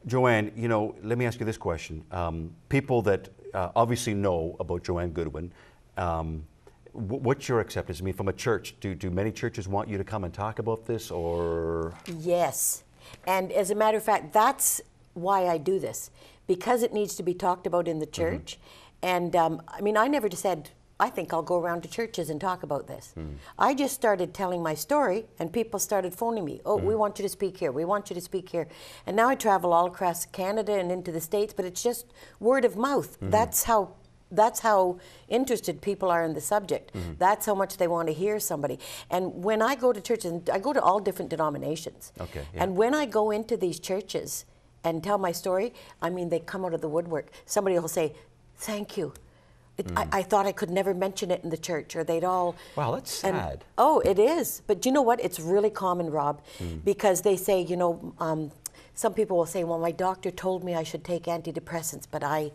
Joanne, you know, let me ask you this question. People that obviously know about Joanne Goodwin, what's your acceptance? I mean, from a church, do many churches want you to come and talk about this, or? Yes, and as a matter of fact, that's why I do this, because it needs to be talked about in the church. And I mean, I never just said, I think I'll go around to churches and talk about this. I just started telling my story, and people started phoning me. Oh, we want you to speak here. We want you to speak here. And now I travel all across Canada and into the States, but it's just word of mouth. That's how interested people are in the subject. That's how much they want to hear somebody. And when I go to churches, and I go to all different denominations. Okay, and when I go into these churches and tell my story, I mean, they come out of the woodwork. Somebody will say, thank you. I thought I could never mention it in the church, or they'd all... Wow, that's sad. Oh, it is. But you know what? It's really common, Rob, because they say, you know, some people will say, well, my doctor told me I should take antidepressants, but I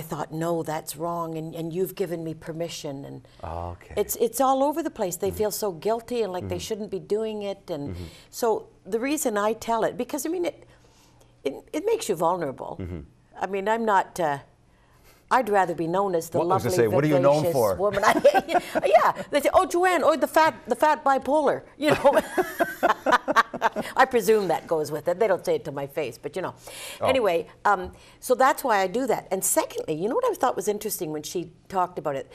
thought, no, that's wrong, and you've given me permission. And it's all over the place. They feel so guilty and like they shouldn't be doing it. And so the reason I tell it, because, I mean, it makes you vulnerable. I mean, I'm not... I'd rather be known as the lovely, vivacious what are you known for? Woman. Yeah, they say, "Oh, Joanne, or the fat bipolar." You know, I presume that goes with it. They don't say it to my face, but you know. Anyway, so that's why I do that. And secondly, you know what I thought was interesting when she talked about it?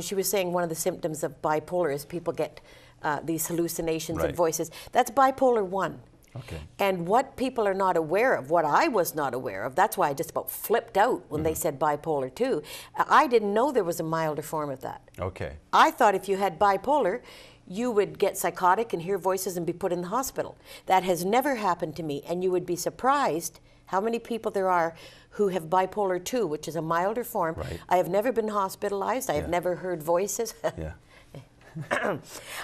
She was saying one of the symptoms of bipolar is people get these hallucinations and voices. That's bipolar 1. Okay. And what people are not aware of, what I was not aware of, that's why I just about flipped out when they said bipolar 2. I didn't know there was a milder form of that. Okay. I thought if you had bipolar, you would get psychotic and hear voices and be put in the hospital. That has never happened to me, and you would be surprised how many people there are who have bipolar 2, which is a milder form. Right. I have never been hospitalized. I have never heard voices. Yeah.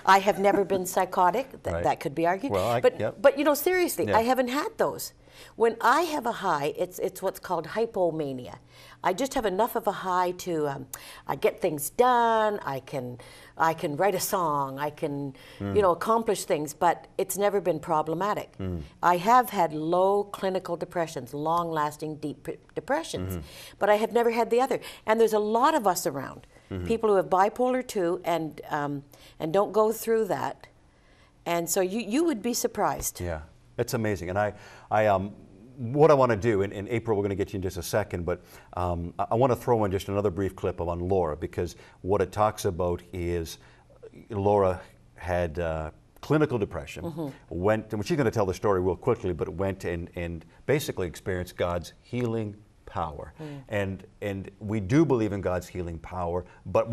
I have never been psychotic. That could be argued. Well, but you know, seriously, I haven't had those. When I have a high, it's what's called hypomania. I just have enough of a high to I get things done. I can write a song. I can you know, accomplish things. But it's never been problematic. I have had low clinical depressions, long-lasting deep depressions, but I have never had the other. And there's a lot of us around. People who have bipolar 2 and don't go through that, and so you would be surprised. Yeah, it's amazing. And what I want to do, in April we're going to get you in just a second, but I want to throw in just another brief clip on Laura, because what it talks about is Laura had clinical depression, went, and she's going to tell the story real quickly, but went and basically experienced God's healing power. And we do believe in God's healing power, but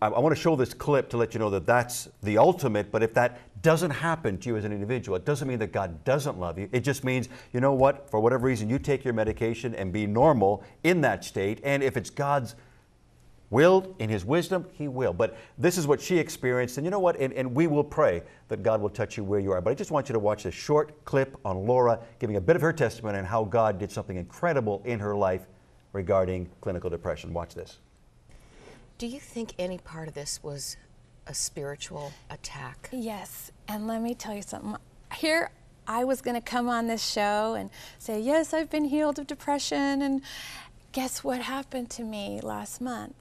I want to show this clip to let you know that that's the ultimate. But if that doesn't happen to you as an individual, it doesn't mean that God doesn't love you. It just means, you know what, for whatever reason, you take your medication and be normal in that state, and if it's God's will, in His wisdom, He will. But this is what she experienced, and you know what, and we will pray that God will touch you where you are. But I just want you to watch this short clip on Laura giving a bit of her testimony and how God did something incredible in her life regarding clinical depression. Watch this. Do you think any part of this was a spiritual attack? Yes, and let me tell you something. Here I was going to come on this show and say, yes, I've been healed of depression, and guess what happened to me last month?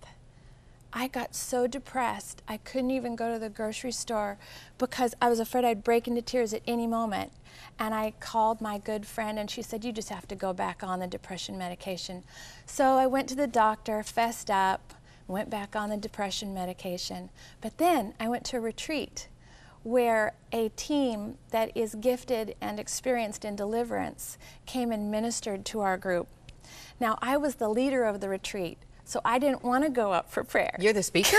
I got so depressed, I couldn't even go to the grocery store because I was afraid I'd break into tears at any moment. And I called my good friend, and she said, you just have to go back on the depression medication. So I went to the doctor, fessed up, went back on the depression medication. But then I went to a retreat where a team that is gifted and experienced in deliverance came and ministered to our group. Now, I was the leader of the retreat, so I didn't want to go up for prayer. You're the speaker?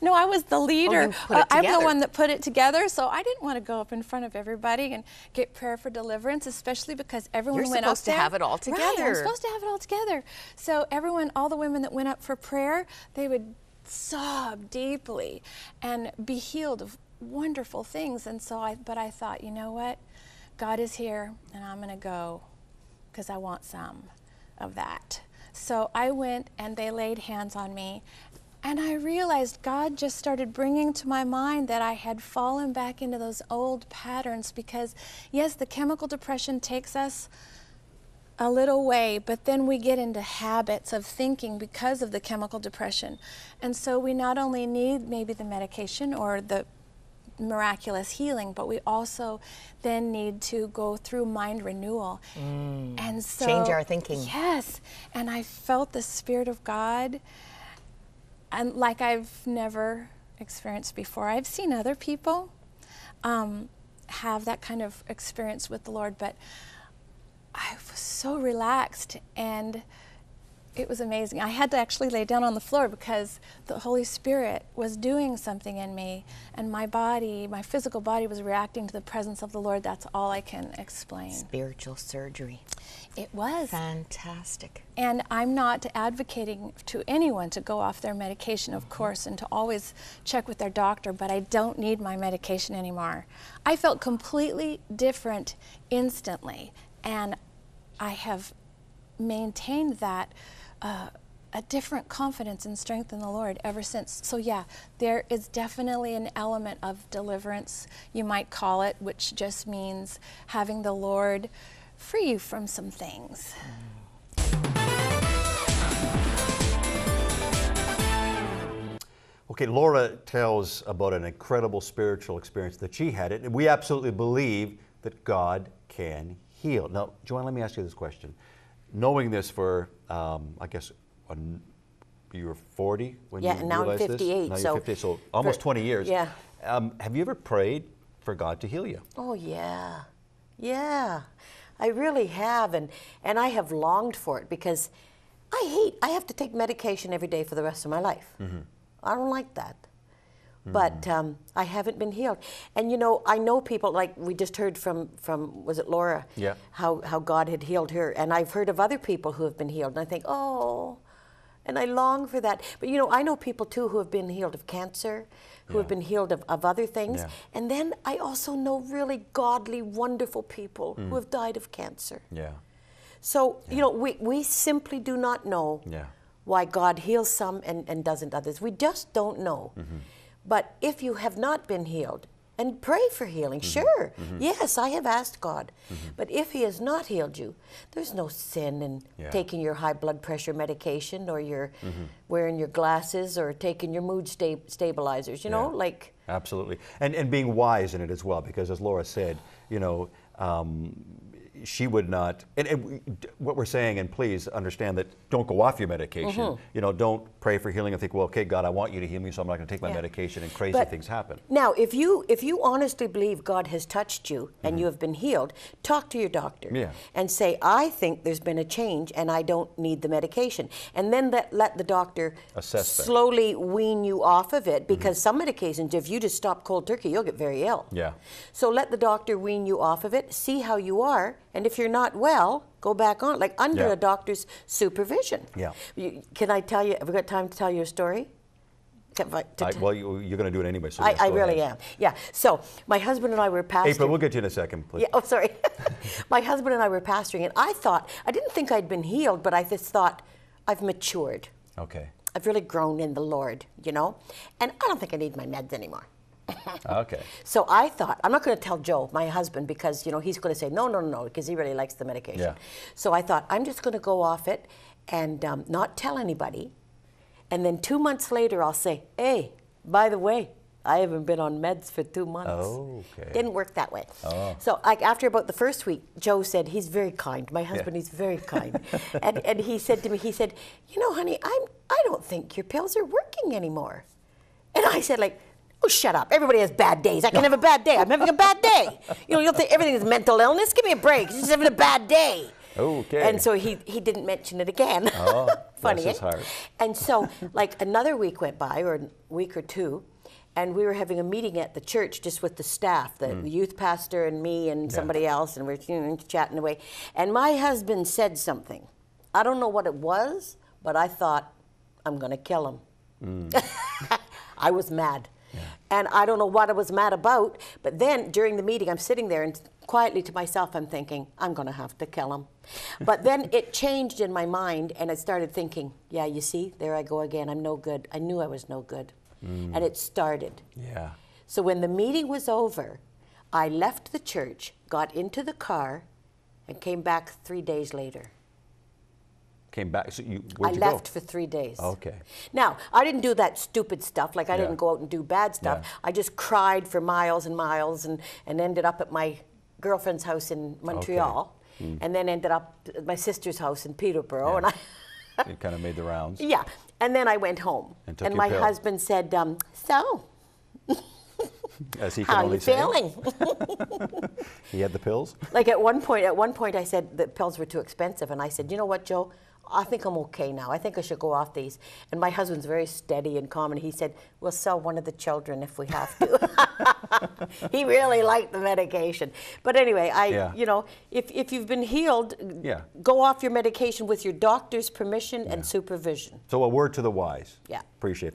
No, I was the leader. Oh, you put it I'm together. the one that put it together, so I didn't want to go up in front of everybody and get prayer for deliverance, especially because everyone You're went up supposed to have it all together. Right, I'm supposed to have it all together. So everyone, all the women that went up for prayer, they would sob deeply and be healed of wonderful things. And so but I thought, you know what? God is here, and I'm going to go because I want some of that. So I went, and they laid hands on me, and I realized God just started bringing to my mind that I had fallen back into those old patterns, because yes, the chemical depression takes us a little way, but then we get into habits of thinking because of the chemical depression. And so we not only need maybe the medication or the miraculous healing, but we also then need to go through mind renewal. And so change our thinking. Yes. And I felt the Spirit of God, and like I've never experienced before. I've seen other people have that kind of experience with the Lord, but I was so relaxed, and it was amazing. I had to actually lay down on the floor because the Holy Spirit was doing something in me, and my body, my physical body, was reacting to the presence of the Lord. That's all I can explain. Spiritual surgery. It was. Fantastic. And I'm not advocating to anyone to go off their medication, of course, and to always check with their doctor, but I don't need my medication anymore. I felt completely different instantly, and I have maintained that a different confidence and strength in the Lord ever since. So yeah, there is definitely an element of deliverance, you might call it, which just means having the Lord free you from some things. Okay, Laura tells about an incredible spiritual experience that she had, and we absolutely believe that God can heal. Now, Joanne, let me ask you this question. Knowing this for, I guess, you were 40 when you now I'm realized 58. this? Now you're 58, so almost 20 years. Yeah. Have you ever prayed for God to heal you? Oh, yeah. Yeah. I really have, and I have longed for it because I have to take medication every day for the rest of my life. I don't like that. But I haven't been healed. And you know, I know people, like we just heard from was it Laura? Yeah. How God had healed her. And I've heard of other people who have been healed. And I think, oh, and I long for that. But you know, I know people too who have been healed of cancer, who have been healed of other things. Yeah. And then I also know really godly, wonderful people who have died of cancer. Yeah. So, you know, we simply do not know why God heals some and doesn't others. We just don't know. But if you have not been healed, and pray for healing, sure. Yes, I have asked God. But if He has not healed you, there's no sin in taking your high blood pressure medication, or your wearing your glasses, or taking your mood stabilizers, you know, like. Absolutely. And being wise in it as well, because as Laura said, you know, she would not, and what we're saying, and please understand that don't go off your medication. You know, don't pray for healing and think, well, okay, God, I want you to heal me, so I'm not going to take my medication, and crazy things happen. Now, if you honestly believe God has touched you and you have been healed, talk to your doctor and say, I think there's been a change and I don't need the medication. And then let the doctor slowly wean you off of it, because some medications, if you just stop cold turkey, you'll get very ill. So let the doctor wean you off of it, see how you are, and if you're not well, go back on, like under a doctor's supervision. Can I tell you, have we got time to tell you a story? Well, you're going to do it anyway. So I really am. Yeah. So my husband and I were pastoring. April, we'll get you in a second, please. Yeah. Oh, sorry. My husband and I were pastoring, and I didn't think I'd been healed, but I just thought, I've matured. Okay. I've really grown in the Lord, you know, and I don't think I need my meds anymore. Okay. So I thought, I'm not going to tell Joe, my husband, because, you know, he's going to say, no, because he really likes the medication. So I thought, I'm just going to go off it and not tell anybody. And then 2 months later, I'll say, hey, by the way, I haven't been on meds for 2 months. Oh, okay. Didn't work that way. So after about the first week, Joe said, he's very kind. My husband, he's very kind. and he said to me, he said, you know, honey, I don't think your pills are working anymore. And I said, like, oh, shut up. Everybody has bad days. I can have a bad day. I'm having a bad day. You know, you'll think everything is mental illness. Give me a break. He's just having a bad day. Okay. And so he didn't mention it again. Oh, funny, bless his heart. And so, like, another week went by, or a week or two, and we were having a meeting at the church just with the staff, the youth pastor and me and somebody else, and we're chatting away. And my husband said something. I don't know what it was, but I thought, I'm going to kill him. I was mad. And I don't know what I was mad about, but then during the meeting, I'm sitting there and quietly to myself, I'm thinking, I'm going to have to kill him. But then it changed in my mind, and I started thinking, yeah, you see, there I go again. I'm no good. I knew I was no good. And it started. So when the meeting was over, I left the church, got into the car, and came back 3 days later. Came back. So I left for 3 days. Okay. Now, I didn't do that stupid stuff. Like, I Yeah. didn't go out and do bad stuff. Yeah. I just cried for miles and miles and ended up at my girlfriend's house in Montreal. And then ended up at my sister's house in Peterborough. Yeah. And It kind of made the rounds. yeah. And then I went home. And took and your my pill. husband said, so, As he can how are only you say. feeling? He had the pills? Like at one point I said the pills were too expensive. And I said, you know what, Joe? I think I'm okay now. I think I should go off these. And my husband's very steady and calm, and he said, we'll sell one of the children if we have to. He really liked the medication. But anyway, you know, if you've been healed, go off your medication with your doctor's permission and supervision. So a word to the wise. Yeah. Appreciate it.